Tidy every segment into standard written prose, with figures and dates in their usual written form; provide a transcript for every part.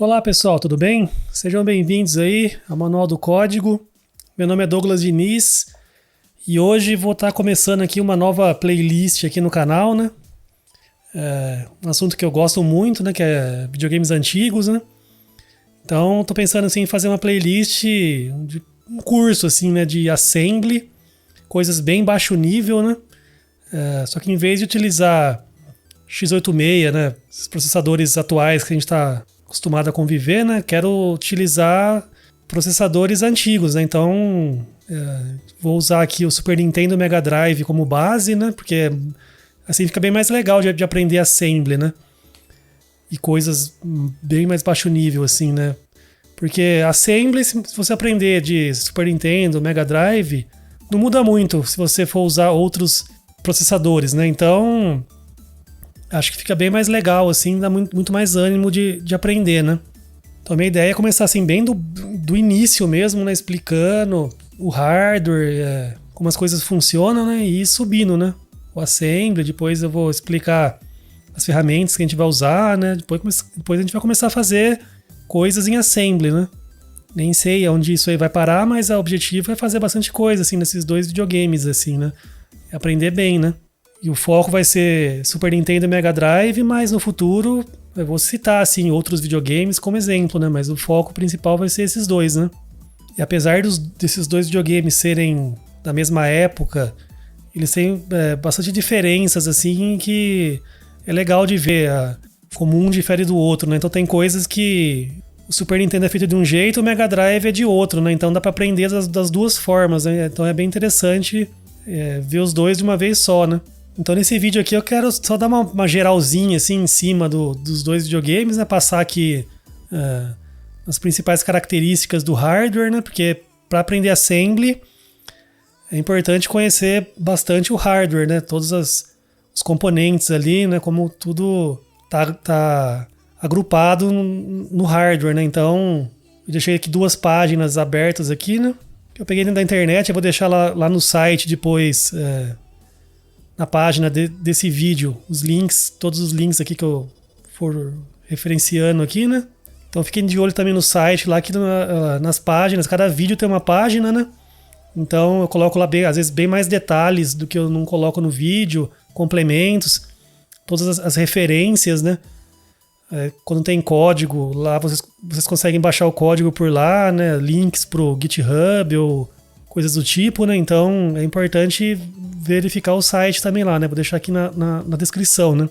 Olá pessoal, tudo bem? Sejam bem-vindos aí ao Manual do Código. Meu nome é Douglas Diniz e hoje vou estar começando aqui uma nova playlist aqui no canal, né? Um assunto que eu gosto muito, né? Que é videogames antigos, né? Então, tô pensando assim em fazer uma playlist de um curso assim, né? De assembly, coisas bem baixo nível, né? Só que em vez de utilizar x86, né? Esses processadores atuais que a gente está acostumado a conviver, né? Quero utilizar processadores antigos, né? Então, vou usar aqui o Super Nintendo Mega Drive como base, né? Porque assim fica bem mais legal de aprender assembly, né? E coisas bem mais baixo nível, assim, né? Porque assembly, se você aprender de Super Nintendo, Mega Drive, não muda muito se você for usar outros processadores, né? Então, acho que fica bem mais legal, assim, dá muito mais ânimo de aprender, né? Então a minha ideia é começar assim bem do início mesmo, né? Explicando o hardware, como as coisas funcionam, né? E ir subindo, né? O assembly, depois eu vou explicar as ferramentas que a gente vai usar, né? Depois a gente vai começar a fazer coisas em assembly, né? Nem sei onde isso aí vai parar, mas o objetivo é fazer bastante coisa, assim, nesses dois videogames, assim, né? É aprender bem, né? E o foco vai ser Super Nintendo e Mega Drive, mas no futuro eu vou citar assim outros videogames como exemplo, né? Mas o foco principal vai ser esses dois, né? E apesar desses dois videogames serem da mesma época, eles têm bastante diferenças assim que é legal de ver como um difere do outro, né? Então tem coisas que o Super Nintendo é feito de um jeito, o Mega Drive é de outro, né? Então dá pra aprender das duas formas, né? Então é bem interessante ver os dois de uma vez só, né? Então nesse vídeo aqui eu quero só dar uma geralzinha assim em cima dos dois videogames, né? Passar aqui as principais características do hardware, né? Porque para aprender assembly é importante conhecer bastante o hardware, né? Todos os componentes ali, né? Como tudo tá agrupado no hardware, né? Então eu deixei aqui duas páginas abertas aqui, né? Que eu peguei da internet, eu vou deixar lá no site depois... na página desse vídeo, os links, todos os links aqui que eu for referenciando aqui, né? Então fiquem de olho também no site, lá aqui nas páginas, cada vídeo tem uma página, né? Então eu coloco lá às vezes bem mais detalhes do que eu não coloco no vídeo, complementos, todas as referências, né? Quando tem código, lá vocês conseguem baixar o código por lá, né? Links pro GitHub ou coisas do tipo, né? Então é importante verificar o site também lá, né? Vou deixar aqui na descrição, né?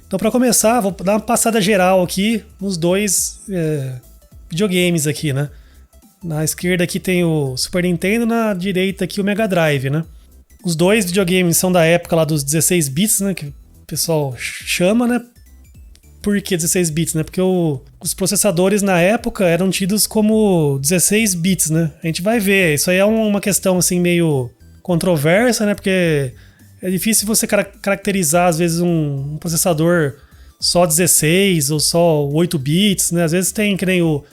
Então, para começar, vou dar uma passada geral aqui nos dois videogames aqui, né? Na esquerda aqui tem o Super Nintendo, na direita aqui o Mega Drive, né? Os dois videogames são da época lá dos 16 bits, né? Que o pessoal chama, né? Por que 16 bits, né? Porque os processadores na época eram tidos como 16 bits, né? A gente vai ver, isso aí é uma questão assim meio controversa, né? Porque é difícil você caracterizar às vezes um processador só 16 ou só 8 bits, né? Às vezes tem, que nem o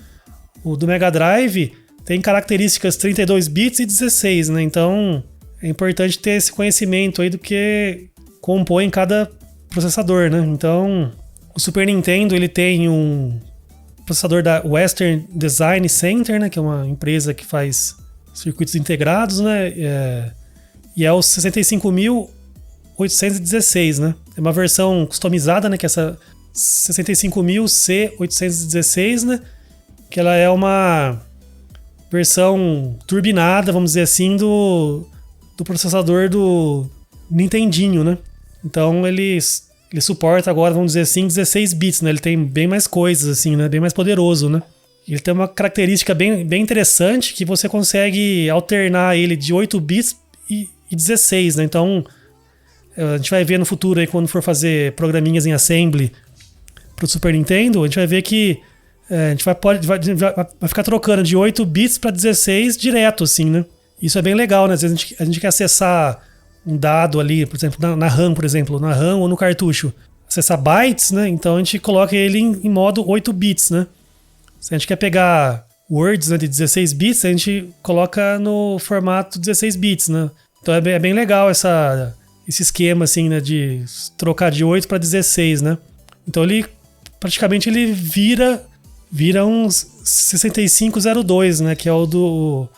do Mega Drive, tem características 32 bits e 16, né? Então é importante ter esse conhecimento aí do que compõe cada processador, né? Então o Super Nintendo, ele tem um processador da Western Design Center, né? Que é uma empresa que faz circuitos integrados, né? E é o 65.816, né? É uma versão customizada, né? Que é essa 65.C816, né? Que ela é uma versão turbinada, vamos dizer assim, do processador do Nintendinho, né? Então ele suporta agora, vamos dizer assim, 16 bits, né? Ele tem bem mais coisas, assim, né? Bem mais poderoso, né? Ele tem uma característica bem interessante que você consegue alternar ele de 8 bits e 16, né? Então, a gente vai ver no futuro aí, quando for fazer programinhas em assembly pro Super Nintendo, a gente vai ver que a gente vai ficar trocando de 8 bits para 16 direto, assim, né? Isso é bem legal, né? Às vezes a gente quer acessar um dado ali, por exemplo, na RAM, por exemplo, na RAM ou no cartucho, acessar bytes, né? Então a gente coloca ele em modo 8 bits, né? Se a gente quer pegar words, né, de 16 bits, a gente coloca no formato 16 bits, né? Então é bem legal esse esquema, assim, né, de trocar de 8 para 16, né? Então ele praticamente ele vira vira um 6502, né? Que é o do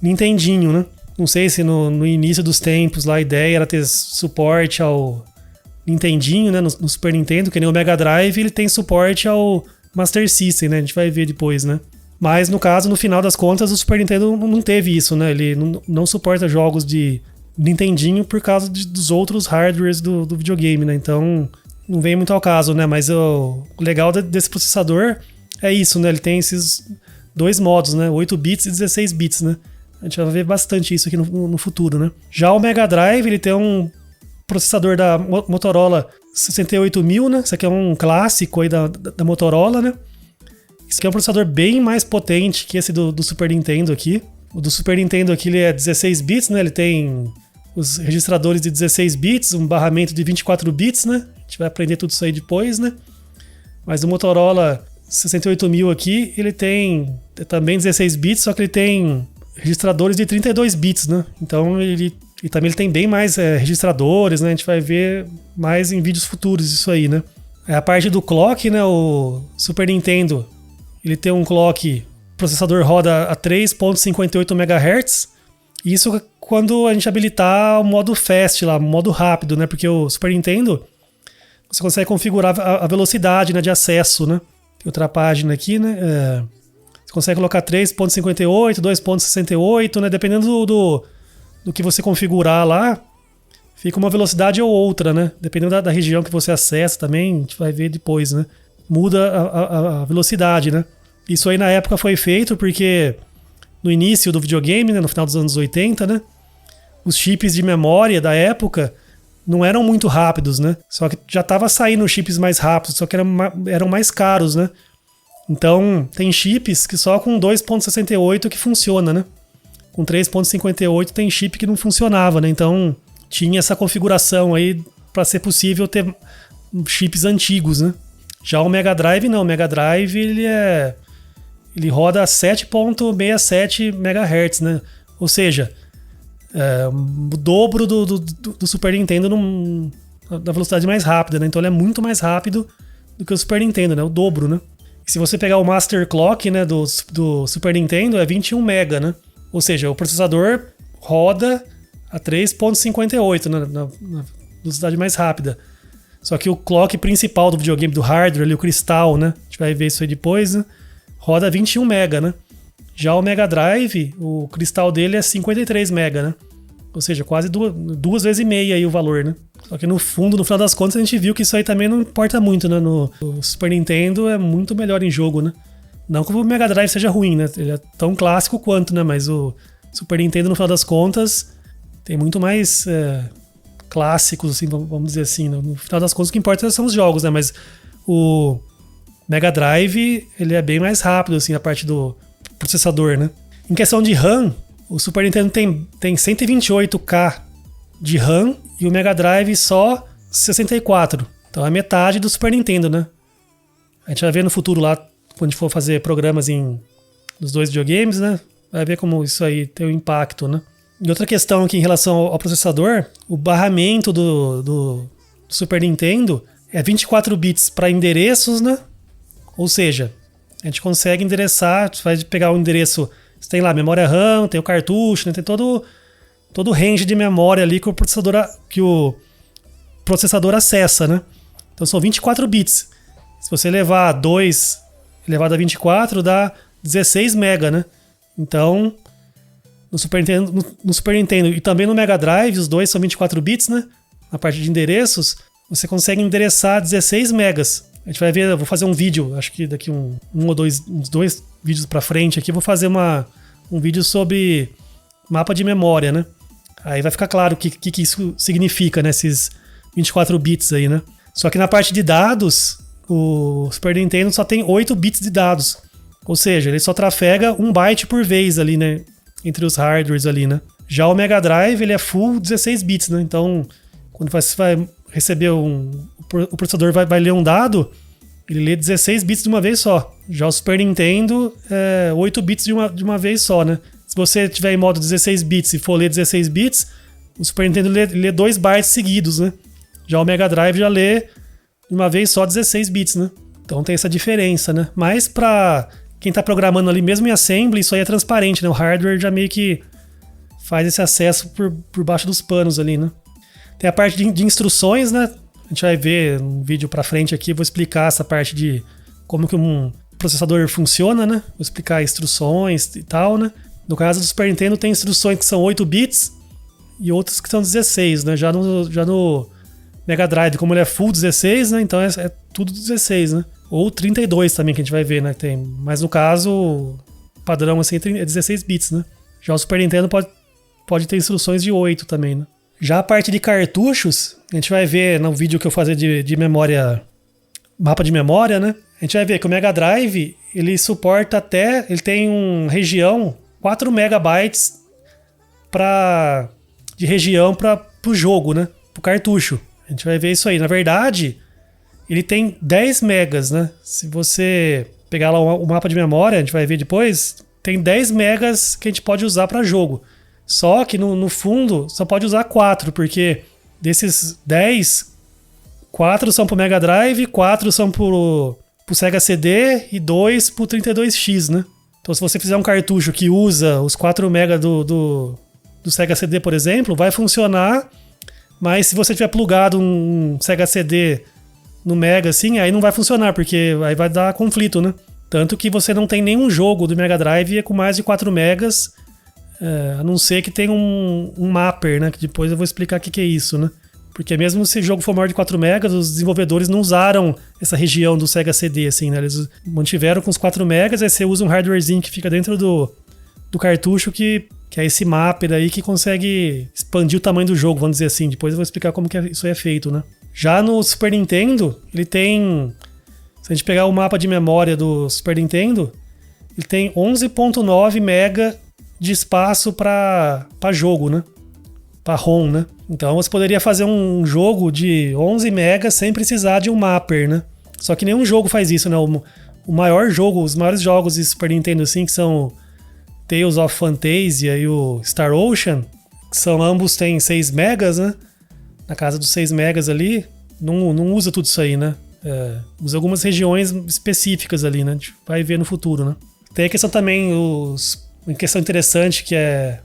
Nintendinho, né? Não sei se no início dos tempos lá a ideia era ter suporte ao Nintendinho, né? No Super Nintendo, que nem o Mega Drive, ele tem suporte ao Master System, né? A gente vai ver depois, né? Mas no caso, no final das contas, o Super Nintendo não teve isso, né? Ele não suporta jogos de Nintendinho por causa dos outros hardwares do videogame, né? Então não vem muito ao caso, né? Mas o legal desse processador é isso, né? Ele tem esses dois modos, né? 8 bits e 16 bits, né? A gente vai ver bastante isso aqui no futuro, né? Já o Mega Drive, ele tem um processador da Motorola 68000, né? Isso aqui é um clássico aí da Motorola, né? Isso aqui é um processador bem mais potente que esse do Super Nintendo aqui. O do Super Nintendo aqui ele é 16 bits, né? Ele tem os registradores de 16 bits, um barramento de 24 bits, né? A gente vai aprender tudo isso aí depois, né? Mas o Motorola 68000 aqui, ele tem também 16 bits, só que ele tem registradores de 32 bits, né? Então ele também tem bem mais registradores, né? A gente vai ver mais em vídeos futuros isso aí, né? A parte do clock, né? O Super Nintendo, ele tem um clock, o processador roda a 3.58 MHz. Isso quando a gente habilitar o modo fast lá, o modo rápido, né? Porque o Super Nintendo, você consegue configurar a velocidade, né, de acesso, né? Tem outra página aqui, né? Você consegue colocar 3.58, 2.68, né? Dependendo do que você configurar lá, fica uma velocidade ou outra, né? Dependendo da região que você acessa também, a gente vai ver depois, né? Muda a velocidade, né? Isso aí na época foi feito porque no início do videogame, né, no final dos anos 80, né? Os chips de memória da época não eram muito rápidos, né? Só que já estava saindo chips mais rápidos, só que eram mais caros, né? Então, tem chips que só com 2.68 que funciona, né? Com 3.58 tem chip que não funcionava, né? Então, tinha essa configuração aí para ser possível ter chips antigos, né? Já o Mega Drive não, o Mega Drive ele roda a 7.67 MHz, né? Ou seja, o dobro do Super Nintendo na velocidade mais rápida, né? Então ele é muito mais rápido do que o Super Nintendo, né? O dobro, né? E se você pegar o Master Clock, né, do Super Nintendo, é 21 MB, né? Ou seja, o processador roda a 3.58, né, na velocidade mais rápida. Só que o clock principal do videogame, do hardware, ali, o cristal, né? A gente vai ver isso aí depois, né? Roda 21 MB, né? Já o Mega Drive, o cristal dele é 53 MB, né? Ou seja, quase duas vezes e meia aí o valor, né? Só que no fundo, no final das contas, a gente viu que isso aí também não importa muito, né? No Super Nintendo é muito melhor em jogo, né? Não que o Mega Drive seja ruim, né? Ele é tão clássico quanto, né? Mas o Super Nintendo, no final das contas, tem muito mais clássicos, assim, vamos dizer assim. Né? No final das contas, o que importa são os jogos, né? Mas o Mega Drive, ele é bem mais rápido, assim, a parte do processador, né? Em questão de RAM, o Super Nintendo tem 128K de RAM e o Mega Drive só 64. Então é metade do Super Nintendo, né? A gente vai ver no futuro lá, quando a gente for fazer programas nos dois videogames, né? Vai ver como isso aí tem um impacto, né? E outra questão aqui em relação ao processador, o barramento do Super Nintendo é 24 bits para endereços, né? Ou seja, a gente consegue endereçar, você vai pegar o endereço, você tem lá memória RAM, tem o cartucho, né? Tem todo o range de memória ali que o processador acessa, né? Então são 24 bits. Se você levar 2 elevado a 24, dá 16 MB, né? Então, no Super Nintendo e também no Mega Drive, os dois são 24 bits, né? Na parte de endereços, você consegue endereçar 16 megas. A gente vai ver, eu vou fazer um vídeo, acho que daqui uns dois vídeos pra frente aqui, eu vou fazer um vídeo sobre mapa de memória, né? Aí vai ficar claro o que isso significa, né? Esses 24 bits aí, né? Só que na parte de dados, o Super Nintendo só tem 8 bits de dados. Ou seja, ele só trafega 1 byte por vez ali, né? Entre os hardwares ali, né? Já o Mega Drive, ele é full 16 bits, né? Então, quando você vai receber o processador vai ler um dado, ele lê 16 bits de uma vez só. Já o Super Nintendo é 8 bits de uma vez só, né? Se você tiver em modo 16 bits e for ler 16 bits, o Super Nintendo lê 2 bytes seguidos, né? Já o Mega Drive já lê de uma vez só 16 bits, né? Então tem essa diferença, né? Mas para quem está programando ali mesmo em assembly, isso aí é transparente, né? O hardware já meio que faz esse acesso por baixo dos panos ali, né? Tem a parte de instruções, né? A gente vai ver um vídeo para frente aqui, vou explicar essa parte de como que um processador funciona, né? Vou explicar instruções e tal, né? No caso do Super Nintendo tem instruções que são 8 bits e outras que são 16, né? Já no Mega Drive, como ele é full 16, né? Então é tudo 16, né? Ou 32 também, que a gente vai ver, né? Tem, mas no caso, o padrão assim é 16 bits, né? Já o Super Nintendo pode ter instruções de 8 também, né? Já a parte de cartuchos, a gente vai ver no vídeo que eu fazer de memória, mapa de memória, né? A gente vai ver que o Mega Drive, ele suporta ele tem uma região 4 megabytes de região para o jogo, né? Para o cartucho. A gente vai ver isso aí. Na verdade, ele tem 10 megas, né? Se você pegar lá o mapa de memória, a gente vai ver depois, tem 10 megas que a gente pode usar para jogo. Só que no fundo só pode usar 4, porque desses 10, 4 são pro Mega Drive, 4 são pro Sega CD e 2 pro 32X, né? Então se você fizer um cartucho que usa os 4 MB do Sega CD, por exemplo, vai funcionar, mas se você tiver plugado um Sega CD no Mega, assim, aí não vai funcionar, porque aí vai dar conflito, né? Tanto que você não tem nenhum jogo do Mega Drive com mais de 4 megas, a não ser que tenha um mapper, né? Que depois eu vou explicar o que é isso, né? Porque mesmo se o jogo for maior de 4 megas, os desenvolvedores não usaram essa região do Sega CD, assim, né? Eles mantiveram com os 4 megas, aí você usa um hardwarezinho que fica dentro do cartucho, que é esse mapper aí que consegue expandir o tamanho do jogo, vamos dizer assim. Depois eu vou explicar como que isso é feito, né? Já no Super Nintendo, ele tem... Se a gente pegar o mapa de memória do Super Nintendo, ele tem 11.9 mega de espaço para jogo, né? Para ROM, né? Então você poderia fazer um jogo de 11 megas sem precisar de um mapper, né? Só que nenhum jogo faz isso, né? O maior jogo, os maiores jogos de Super Nintendo, assim, que são Tales of Phantasia e o Star Ocean, que são ambos têm 6 megas, né? Na casa dos 6 megas ali, não usa tudo isso aí, né? Usa algumas regiões específicas ali, né? A gente vai ver no futuro, né? Tem a questão também, uma questão interessante que é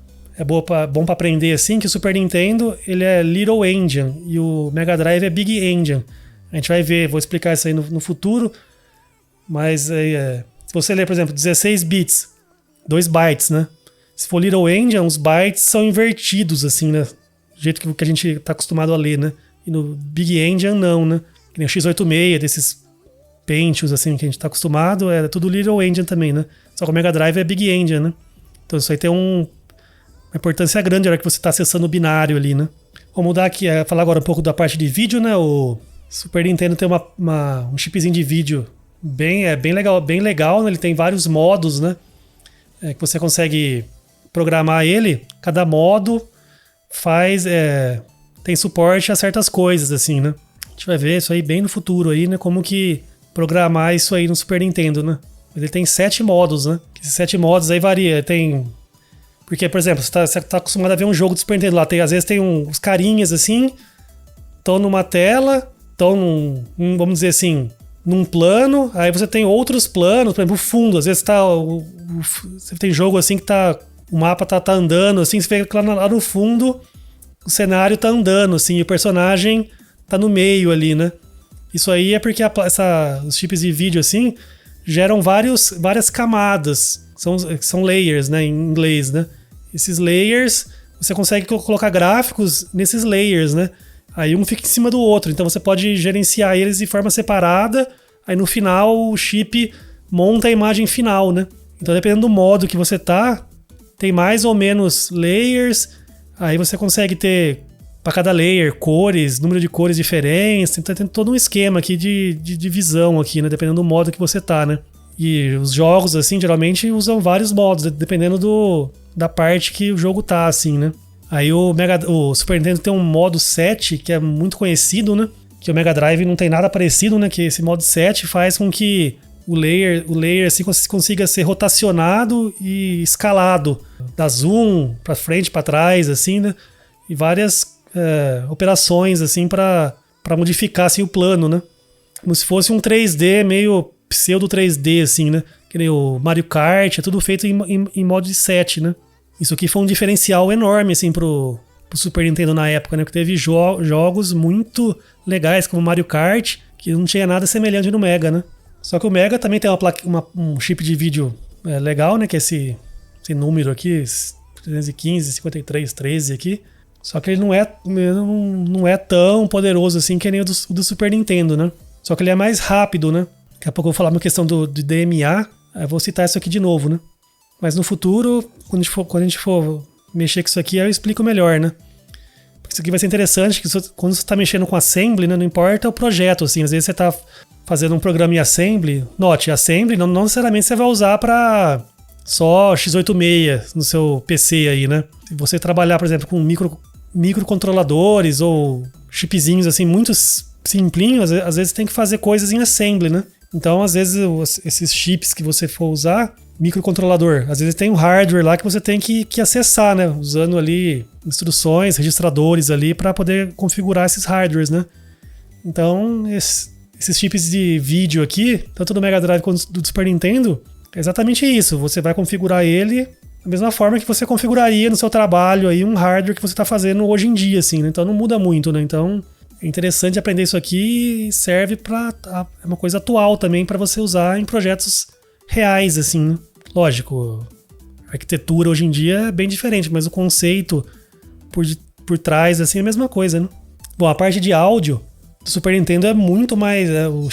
bom pra aprender, assim, que o Super Nintendo, ele é Little Engine e o Mega Drive é Big Engine. A gente vai ver, vou explicar isso aí no futuro, mas se você ler, por exemplo, 16 bits, 2 bytes, né? Se for Little Engine, os bytes são invertidos, assim, né? Do jeito que a gente tá acostumado a ler, né? E no Big Engine, não, né? Que nem o x86, desses Pentiums, assim, que a gente tá acostumado, é tudo Little Engine também, né? Só que o Mega Drive é Big Engine, né? Então isso aí tem uma importância grande na hora que você está acessando o binário ali, né? Vou mudar aqui, falar agora um pouco da parte de vídeo, né? O Super Nintendo tem um chipzinho de vídeo bem legal, né? Ele tem vários modos, né? Que você consegue programar ele. Cada modo tem suporte a certas coisas, assim, né? A gente vai ver isso aí bem no futuro aí, né? Como que programar isso aí no Super Nintendo, né? Ele tem 7 modos, né? Esses 7 modos aí varia, Porque, por exemplo, você tá acostumado a ver um jogo do Super Nintendo lá, às vezes tem uns carinhas assim, estão numa tela, estão vamos dizer assim, num plano, aí você tem outros planos, por exemplo, o fundo, às vezes você tem jogo assim que o mapa tá andando, assim, você vê que lá no fundo o cenário tá andando, assim, e o personagem tá no meio ali, né? Isso aí é porque os chips de vídeo, assim, geram várias camadas, são layers, né, em inglês, né? Esses layers, você consegue colocar gráficos nesses layers, né? Aí um fica em cima do outro, então você pode gerenciar eles de forma separada, aí no final o chip monta a imagem final, né? Então dependendo do modo que você tem mais ou menos layers, aí você consegue ter para cada layer cores, número de cores diferentes, então tem todo um esquema aqui de divisão aqui, né? Dependendo do modo que você né? E os jogos, assim, geralmente usam vários modos, dependendo da parte que o jogo assim, né? Aí o Super Nintendo tem um modo 7, que é muito conhecido, né? Que o Mega Drive não tem nada parecido, né? Que esse modo 7 faz com que o layer assim, consiga ser rotacionado e escalado. Da zoom pra frente, pra trás, assim, né? E várias operações, assim, pra modificar, assim, o plano, né? como se fosse um 3D, meio pseudo 3D, assim, né? Que nem o Mario Kart, é tudo feito em modo de 7, né? Isso aqui foi um diferencial enorme, assim, pro Super Nintendo na época, né? Que teve jogos muito legais, como Mario Kart, que não tinha nada semelhante no Mega, né? Só que o Mega também tem um chip de vídeo legal, né? Que é esse número aqui, 315, 53, 13 aqui. Só que ele não é tão poderoso assim que nem o do Super Nintendo, né? Só que ele é mais rápido, né? Daqui a pouco eu vou falar uma questão do DMA, aí eu vou citar isso aqui de novo, né? Mas no futuro, quando a gente for mexer com isso aqui, eu explico melhor, né? Porque isso aqui vai ser interessante, que quando você está mexendo com Assembly, né? Não importa o projeto, assim. Às vezes você está fazendo um programa em Assembly. Note, Assembly não necessariamente você vai usar para só x86 no seu PC aí, né? Se você trabalhar, por exemplo, com microcontroladores ou chipzinhos assim muito simplinhos, às vezes tem que fazer coisas em Assembly, né? Então, às vezes, esses chips que você for usar, microcontrolador, às vezes tem um hardware lá que você tem que acessar, né? Usando ali instruções, registradores ali para poder configurar esses hardwares, né? Então, esses chips de vídeo aqui, tanto do Mega Drive quanto do Super Nintendo, é exatamente isso. Você vai configurar ele da mesma forma que você configuraria no seu trabalho aí um hardware que você está fazendo hoje em dia, assim, né? Então não muda muito, né? Então é interessante aprender isso aqui e serve para é uma coisa atual também para você usar em projetos reais, assim, né? Lógico, a arquitetura hoje em dia é bem diferente, mas o conceito por trás, assim, é a mesma coisa, né? Bom, a parte de áudio do Super Nintendo é muito mais... o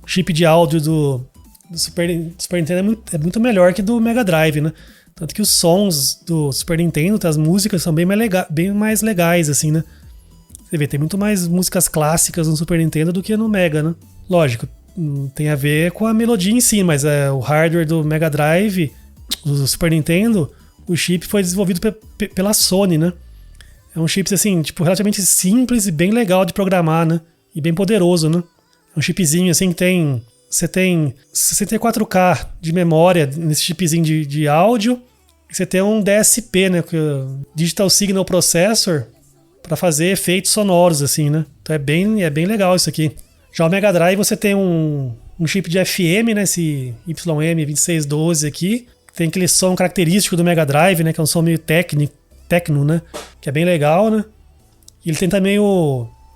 chip de áudio do Super Nintendo é muito melhor que do Mega Drive, né? Tanto que os sons do Super Nintendo, as músicas são bem mais legais, assim, né? Você vê, tem muito mais músicas clássicas no Super Nintendo do que no Mega, né? Lógico, tem a ver com a melodia em si, mas o hardware do Mega Drive, do Super Nintendo, o chip foi desenvolvido pela Sony, né? É um chip, assim, tipo, relativamente simples e bem legal de programar, né? E bem poderoso, né? É um chipzinho, assim, que você tem 64K de memória nesse chipzinho de áudio. E você tem um DSP, né? Digital Signal Processor, para fazer efeitos sonoros, assim, né? Então é bem legal isso aqui. Já o Mega Drive você tem um chip de FM, né? Esse YM2612 aqui. Tem aquele som característico do Mega Drive, né? Que é um som meio techno, né? Que é bem legal, né? E ele tem também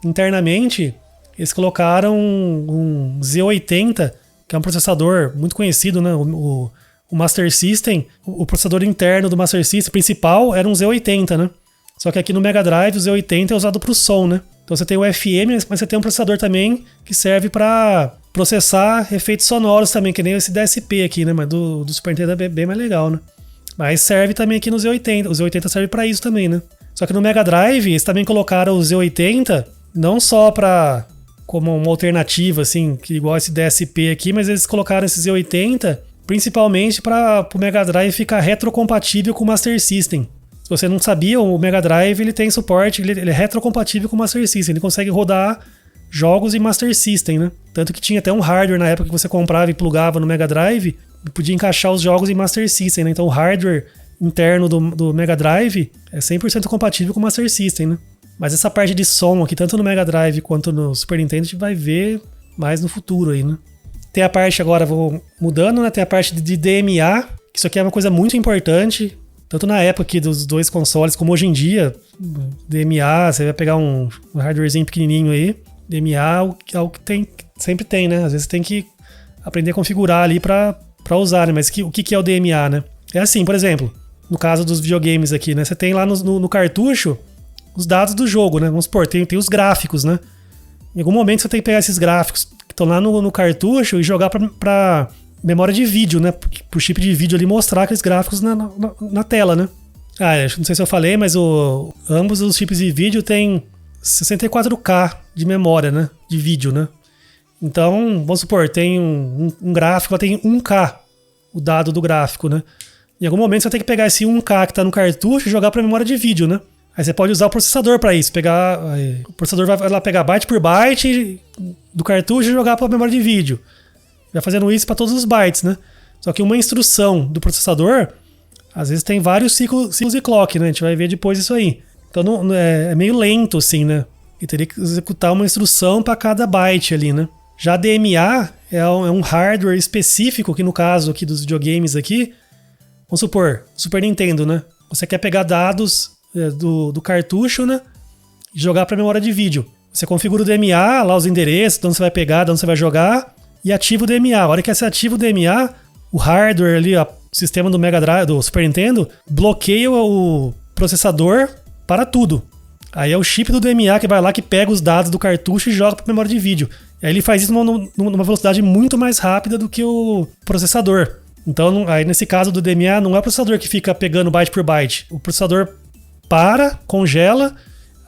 internamente, eles colocaram um Z80, que é um processador muito conhecido, né? O Master System, o processador interno do Master System principal era um Z80, né? Só que aqui no Mega Drive o Z80 é usado para o som, né? Então você tem o FM, mas você tem um processador também que serve para processar efeitos sonoros também, que nem esse DSP aqui, né? Mas do Super Nintendo é bem mais legal, né? Mas serve também aqui no Z80. O Z80 serve para isso também, né? Só que no Mega Drive eles também colocaram o Z80 não só como uma alternativa, assim, que igual esse DSP aqui, mas eles colocaram esse Z80 principalmente para o Mega Drive ficar retrocompatível com o Master System. Se você não sabia, o Mega Drive ele tem suporte, ele é retrocompatível com o Master System, ele consegue rodar jogos em Master System, né? Tanto que tinha até um hardware na época que você comprava e plugava no Mega Drive e podia encaixar os jogos em Master System, né? Então o hardware interno do Mega Drive é 100% compatível com o Master System, né? Mas essa parte de som aqui, tanto no Mega Drive quanto no Super Nintendo, a gente vai ver mais no futuro aí, né? Tem a parte agora, vou mudando, né? Tem a parte de DMA, que isso aqui é uma coisa muito importante, tanto na época aqui dos dois consoles, como hoje em dia. DMA, você vai pegar um hardwarezinho pequenininho aí, DMA é o que sempre tem, né? Às vezes você tem que aprender a configurar ali pra usar, né? Mas o que é o DMA, né? É assim, por exemplo, no caso dos videogames aqui, né? Você tem lá no cartucho os dados do jogo, né? Vamos supor, tem os gráficos, né? Em algum momento você tem que pegar esses gráficos que estão lá no cartucho e jogar pra memória de vídeo, né? Pro chip de vídeo ali mostrar aqueles gráficos na tela, né? Não sei se eu falei, mas ambos os chips de vídeo têm 64K de memória, né? De vídeo, né? Então, vamos supor, tem um gráfico, ela tem 1K, o dado do gráfico, né? Em algum momento você tem que pegar esse 1K que tá no cartucho e jogar pra memória de vídeo, né? Aí você pode usar o processador para isso. O processador vai lá pegar byte por byte do cartucho e jogar para a memória de vídeo. Vai fazendo isso para todos os bytes, né? Só que uma instrução do processador, às vezes tem vários ciclos de clock, né? A gente vai ver depois isso aí. Então é meio lento, assim, né? e teria que executar uma instrução para cada byte ali, né? Já DMA é um hardware específico, que no caso aqui dos videogames aqui, vamos supor, Super Nintendo, né? Você quer pegar dados do cartucho, né? E jogar para a memória de vídeo. Você configura o DMA, lá os endereços, de onde você vai pegar, de onde você vai jogar, e ativa o DMA. A hora que você ativa o DMA, o hardware ali, o sistema do Mega Drive, do Super Nintendo, bloqueia o processador para tudo. Aí é o chip do DMA que vai lá, que pega os dados do cartucho e joga para a memória de vídeo. E aí ele faz isso numa velocidade muito mais rápida do que o processador. Então, aí nesse caso do DMA, não é o processador que fica pegando byte por byte. O processador congela,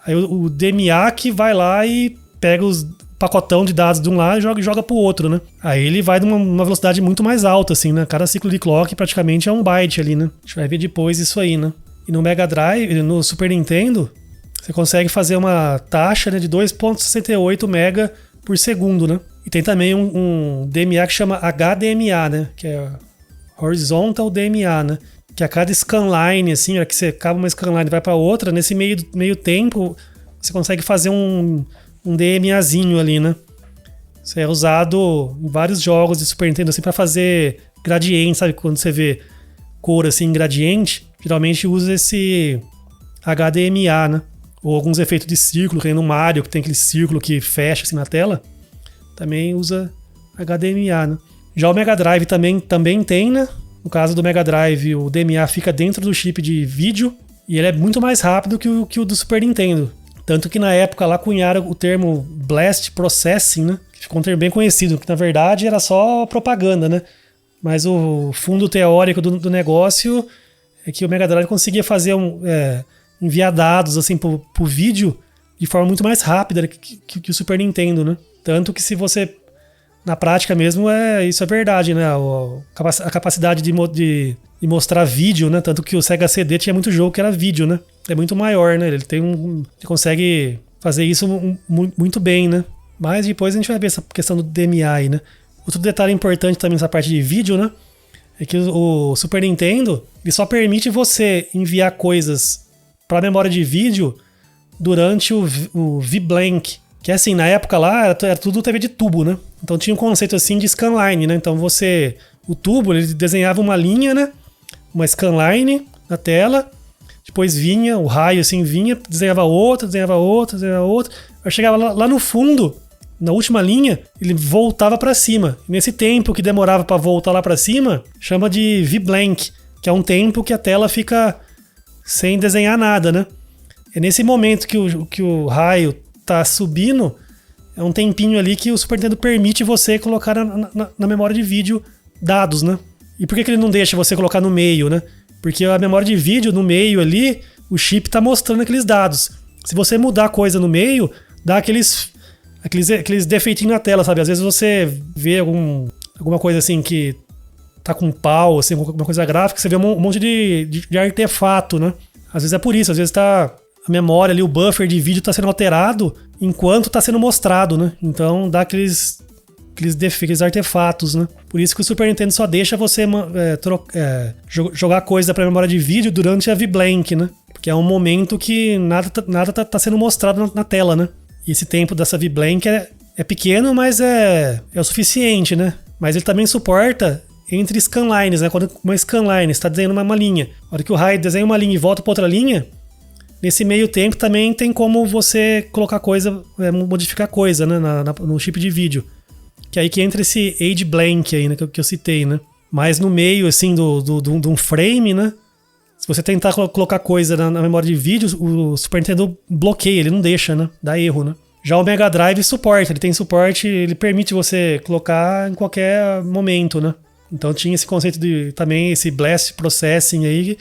aí o DMA que vai lá e pega os pacotão de dados de um lado e joga pro outro, né? Aí ele vai numa velocidade muito mais alta, assim, né? Cada ciclo de clock praticamente é um byte ali, né? A gente vai ver depois isso aí, né? E no Mega Drive, no Super Nintendo, você consegue fazer uma taxa, né, de 2.68 mega por segundo, né? E tem também um DMA que chama HDMA, né? Que é Horizontal DMA, né? Que a cada scanline, assim, que você acaba uma scanline e vai para outra, nesse meio tempo, você consegue fazer um DMAzinho ali, né? Isso é usado em vários jogos de Super Nintendo, assim, para fazer gradiente, sabe? Quando você vê cor, assim, em gradiente, geralmente usa esse HDMA, né? Ou alguns efeitos de círculo, que nem no Mario, que tem aquele círculo que fecha, assim, na tela, também usa HDMA, né? Já o Mega Drive também tem, né? No caso do Mega Drive, o DMA fica dentro do chip de vídeo e ele é muito mais rápido que o do Super Nintendo. Tanto que na época lá cunharam o termo Blast Processing, né? Que ficou um termo bem conhecido, que na verdade era só propaganda, né? Mas o fundo teórico do negócio é que o Mega Drive conseguia fazer enviar dados assim pro vídeo de forma muito mais rápida que o Super Nintendo, né? Tanto que se você... Na prática mesmo, isso é verdade, né? A capacidade de mostrar vídeo, né? Tanto que o Sega CD tinha muito jogo que era vídeo, né? É muito maior, né? Ele consegue fazer isso muito bem, né? Mas depois a gente vai ver essa questão do DMA aí, né? Outro detalhe importante também nessa parte de vídeo, né? É que o Super Nintendo, ele só permite você enviar coisas para a memória de vídeo durante o VBlank. Que assim, na época lá, era tudo TV de tubo, né? Então tinha um conceito assim de scanline, né? Então o tubo, ele desenhava uma linha, né? Uma scanline na tela, depois vinha, o raio assim vinha, desenhava outra. Aí chegava lá no fundo, na última linha, ele voltava para cima. E nesse tempo que demorava para voltar lá para cima, chama de VBlank, que é um tempo que a tela fica sem desenhar nada, né? É nesse momento que o raio tá subindo, é um tempinho ali que o Super Nintendo permite você colocar na memória de vídeo dados, né? E por que ele não deixa você colocar no meio, né? Porque a memória de vídeo no meio ali, o chip tá mostrando aqueles dados. Se você mudar coisa no meio, dá aqueles defeitinhos na tela, sabe? Às vezes você vê alguma coisa assim que tá com pau, assim, alguma coisa gráfica, você vê um monte de artefato, né? Às vezes é por isso, às vezes tá... A memória ali, o buffer de vídeo tá sendo alterado enquanto tá sendo mostrado, né? Então dá aqueles artefatos, né? Por isso que o Super Nintendo só deixa você jogar coisa pra memória de vídeo durante a VBlank, né? Porque é um momento que nada tá sendo mostrado na tela, né? E esse tempo dessa VBlank é pequeno, mas é o suficiente, né? Mas ele também suporta entre scanlines, né? Quando uma scanline está desenhando uma linha, a hora que o raio desenha uma linha e volta pra outra linha, nesse meio tempo também tem como você colocar coisa, modificar coisa, né, no chip de vídeo. Que é aí que entra esse age blank aí, né, que eu citei, né. Mas no meio, assim, de um frame, né, se você tentar colocar coisa na memória de vídeo, o Super Nintendo bloqueia, ele não deixa, né, dá erro, né. Já o Mega Drive suporta, ele tem suporte, ele permite você colocar em qualquer momento, né. Então tinha esse conceito de também esse blast processing aí,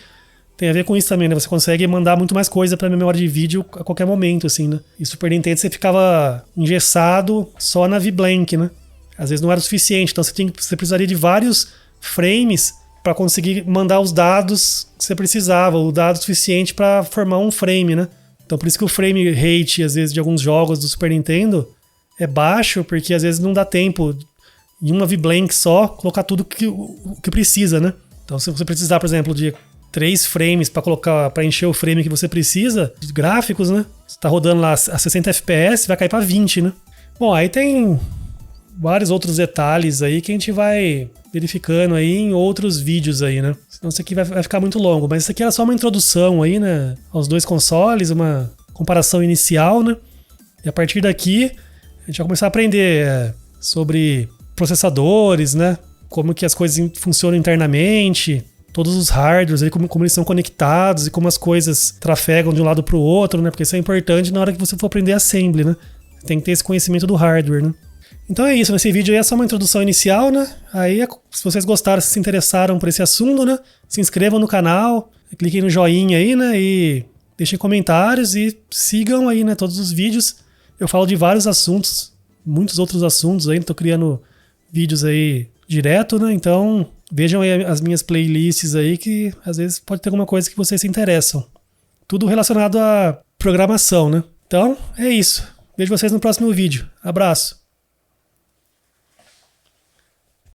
tem a ver com isso também, né? Você consegue mandar muito mais coisa pra memória de vídeo a qualquer momento, assim, né? E Super Nintendo você ficava engessado só na VBlank, né? Às vezes não era o suficiente, então você precisaria de vários frames para conseguir mandar os dados que você precisava, o dado suficiente para formar um frame, né? Então por isso que o frame rate, às vezes, de alguns jogos do Super Nintendo é baixo, porque às vezes não dá tempo em uma VBlank só colocar tudo o que precisa, né? Então se você precisar, por exemplo, de 3 frames para colocar, para encher o frame que você precisa, de gráficos, né? Você tá rodando lá a 60 FPS, vai cair para 20, né? Bom, aí tem vários outros detalhes aí que a gente vai verificando aí em outros vídeos aí, né? Senão isso aqui vai ficar muito longo. Mas isso aqui era só uma introdução aí, né? Aos dois consoles, uma comparação inicial, né? E a partir daqui, a gente vai começar a aprender sobre processadores, né? Como que as coisas funcionam internamente, todos os hardwares, aí, como eles são conectados e como as coisas trafegam de um lado para o outro, né? Porque isso é importante na hora que você for aprender assembly, né? Tem que ter esse conhecimento do hardware, né? Então é isso, nesse vídeo aí é só uma introdução inicial, né? Aí, se vocês gostaram, se interessaram por esse assunto, né? Se inscrevam no canal, cliquem no joinha aí, né? E deixem comentários e sigam aí, né? Todos os vídeos. Eu falo de vários assuntos, muitos outros assuntos aí, tô criando vídeos aí direto, né? Então vejam aí as minhas playlists aí que às vezes pode ter alguma coisa que vocês se interessam. Tudo relacionado à programação, né? Então é isso. Vejo vocês no próximo vídeo. Abraço!